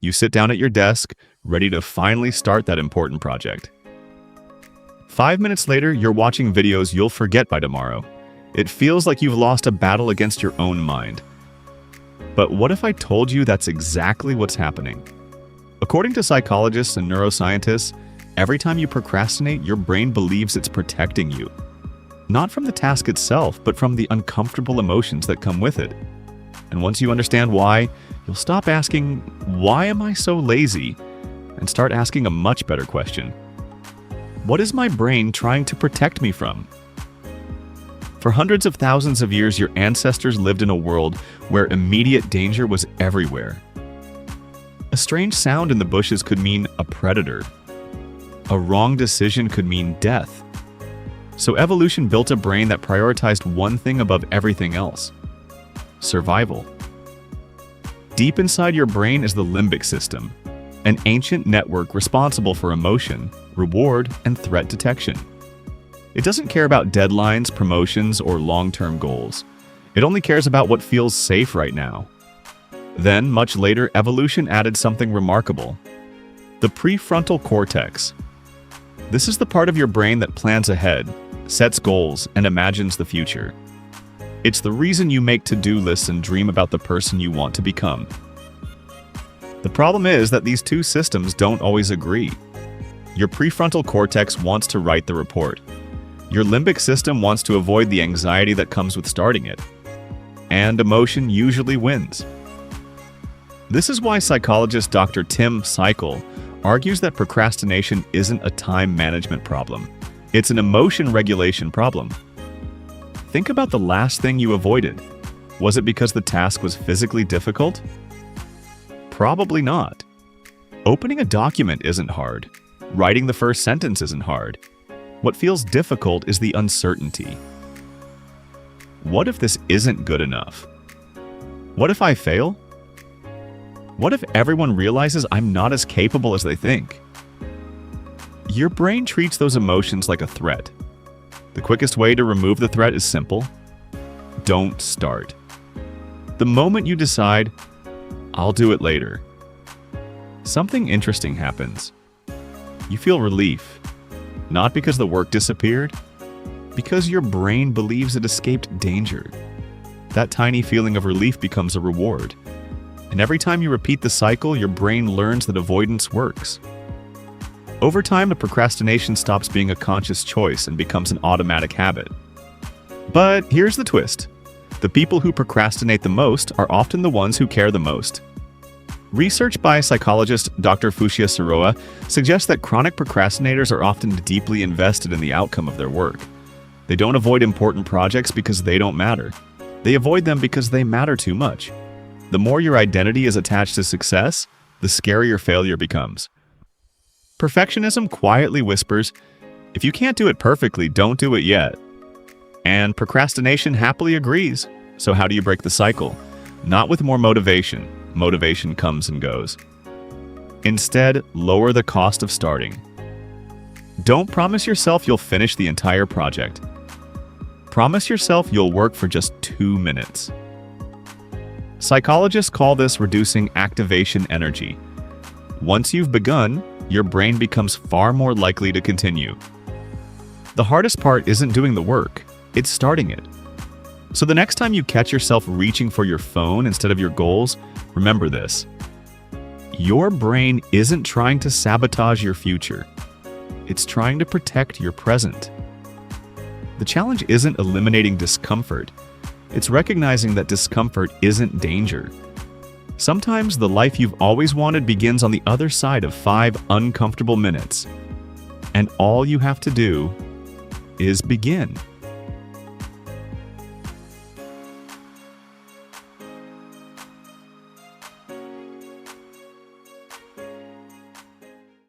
You sit down at your desk, ready to finally start that important project. 5 minutes later, you're watching videos you'll forget by tomorrow. It feels like you've lost a battle against your own mind. But what if I told you that's exactly what's happening? According to psychologists and neuroscientists, every time you procrastinate, your brain believes it's protecting you. Not from the task itself, but from the uncomfortable emotions that come with it. And once you understand why, you'll stop asking, "Why am I so lazy?" and start asking a much better question. What is my brain trying to protect me from? For hundreds of thousands of years, your ancestors lived in a world where immediate danger was everywhere. A strange sound in the bushes could mean a predator. A wrong decision could mean death. So evolution built a brain that prioritized one thing above everything else: survival. Deep inside your brain is the limbic system, an ancient network responsible for emotion, reward, and threat detection. It doesn't care about deadlines, promotions, or long-term goals. It only cares about what feels safe right now. Then, much later, evolution added something remarkable: the prefrontal cortex. This is the part of your brain that plans ahead, sets goals, and imagines the future. It's the reason you make to-do lists and dream about the person you want to become. The problem is that these two systems don't always agree. Your prefrontal cortex wants to write the report. Your limbic system wants to avoid the anxiety that comes with starting it. And emotion usually wins. This is why psychologist Dr. Tim Pychyl argues that procrastination isn't a time management problem. It's an emotion regulation problem. Think about the last thing you avoided. Was it because the task was physically difficult? Probably not. Opening a document isn't hard. Writing the first sentence isn't hard. What feels difficult is the uncertainty. What if this isn't good enough? What if I fail? What if everyone realizes I'm not as capable as they think? Your brain treats those emotions like a threat. The quickest way to remove the threat is simple: don't start. The moment you decide, "I'll do it later," something interesting happens. You feel relief, not because the work disappeared, because your brain believes it escaped danger. That tiny feeling of relief becomes a reward. And every time you repeat the cycle, your brain learns that avoidance works. Over time, the procrastination stops being a conscious choice and becomes an automatic habit. But here's the twist: the people who procrastinate the most are often the ones who care the most. Research by psychologist Dr. Fuschia Sirois suggests that chronic procrastinators are often deeply invested in the outcome of their work. They don't avoid important projects because they don't matter. They avoid them because they matter too much. The more your identity is attached to success, the scarier failure becomes. Perfectionism quietly whispers, "If you can't do it perfectly, don't do it yet." And procrastination happily agrees. So how do you break the cycle? Not with more motivation. Motivation comes and goes. Instead, lower the cost of starting. Don't promise yourself you'll finish the entire project. Promise yourself you'll work for just 2 minutes. Psychologists call this reducing activation energy. Once you've begun, your brain becomes far more likely to continue. The hardest part isn't doing the work, it's starting it. So the next time you catch yourself reaching for your phone instead of your goals, remember this: your brain isn't trying to sabotage your future. It's trying to protect your present. The challenge isn't eliminating discomfort. It's recognizing that discomfort isn't danger. Sometimes the life you've always wanted begins on the other side of 5 uncomfortable minutes. And all you have to do is begin.